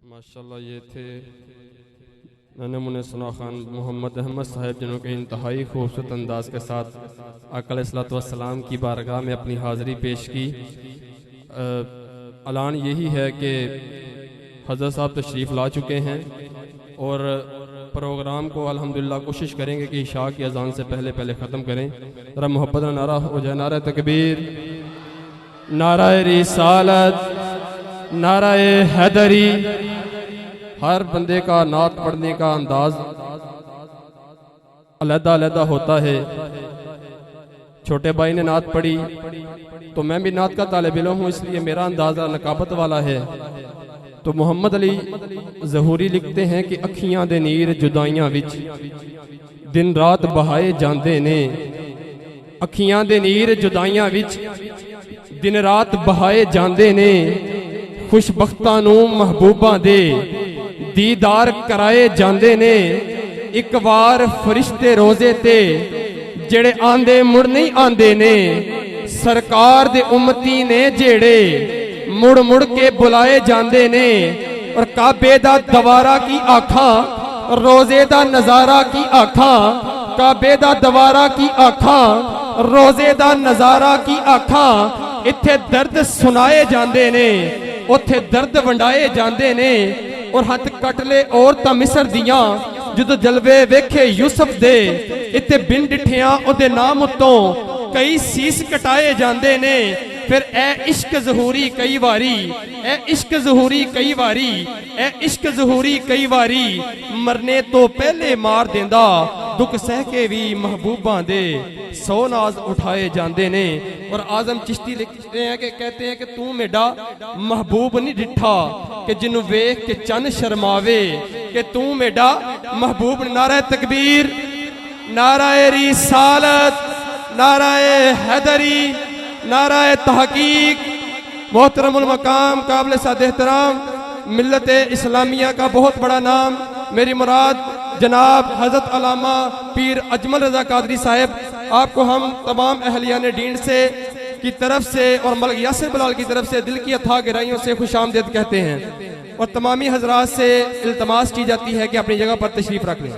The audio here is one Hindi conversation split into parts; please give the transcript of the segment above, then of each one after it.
माशाल्लाह ये थे नन्हे सुना खान मोहम्मद अहमद साहब जिन्होंने के इंतहाई खूबसूरत अंदाज के साथ आका अलैहिस्सलाम की बारगाह में अपनी हाज़िरी पेश की। ऐलान यही है कि हज़रत साहब तशरीफ़ ला चुके हैं और प्रोग्राम को अल्हम्दुलिल्लाह कोशिश करेंगे कि इशा की अजान से पहले ख़त्म करें। ज़रा मोहब्बत का नारा हो जाए, नारा तकबीर, नारा रिसालत, नारा हैदरी। हर बंदे का नात पढ़ने का अंदाज अलग-अलग होता है। छोटे भाई ने नात पढ़ी तो मैं भी नात का तालिब इल्म हूँ, इसलिए मेरा अंदाज़ा नकाबत वाला है। तो मोहम्मद अली ज़हूरी लिखते हैं कि अखियां दे नीर जुदाइयां विच दिन रात बहाए जांदे ने, अखियां दे नीर जुदाइयां विच दिन रात बहाए जांदे ने, खुशबख्तां नूं महबूबां दे दीदार कराए जांदे ने। एक बार फरिश्ते रोजे ते जेड़े आंदे मुड़ नहीं आंदे ने, सरकार दे उम्मती ने जेड़े मुड़ मुड़ के बुलाए जांदे ने। और काबे दा दवारा की आखा, रोजे दा नजारा की आखा, काबे दा दवारा की आखा, रोजे दा नजारा की आखा। इत्थे दर्द सुनाए जांदे ने, उथे दर्द वंडाए जांदे ने। और हथ कट ले औरतां मिस्र दियां जदों जलवे वेखे यूसुफ दे, इत्थे बिन डिठियां ओदे नाम उत्तों कई सीस कटाए जांदे ने। फिर ए इश्क ज़हूरी कई वारी, ए इश्क ज़हूरी कई वारी, ए इश्क ज़हूरी कई वारी, मरने तो पहले मार देंदा, दुख सह के भी महबूबां दे सौ नाज उठाए जांदे ने। और आजम चिश्ती लिखते हैं कि कहते हैं कि तू मेरा महबूब नहीं डिठा कि जिन्नू वेख के चन शर्मावे, कि तू मेरा महबूब। नारा तकबीर, नारा रिसालत, नारा हैदरी, नारा तहकीक। मोहतरमुल मकाम काबिल साद एहतराम मिल्लत इस्लामिया का बहुत बड़ा नाम, मेरी मुराद जनाब हजरत अल्लामा पीर अजमल रजा कादरी साहब, आपको हम तमाम अहलियान दीन से की तरफ से और मलिक यासिर बिलाल की तरफ से दिल की अथाह गहराइयों से खुशामदीद कहते हैं। और तमामी हजरात से इल्तमास की जाती है कि अपनी जगह पर तशरीफ रख लें।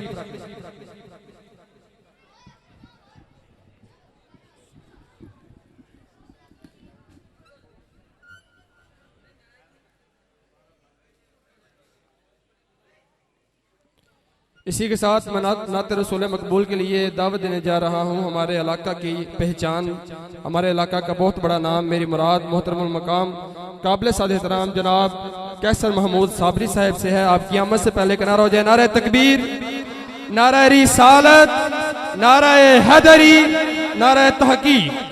इसी के साथ मैं नात रसूल मकबूल के लिए दावत देने जा रहा हूँ। हमारे इलाका की पहचान, हमारे इलाका का बहुत बड़ा नाम, मेरी मुराद मोहतरमुल मकाम काबिल साद एहतराम जनाब कैसर महमूद साबरी साहब से है। आपकी आमद से पहले का नारा हो जाए, नारा तकबीर, नारा रिसालत, नारा हैदरी, नारा तहकीक।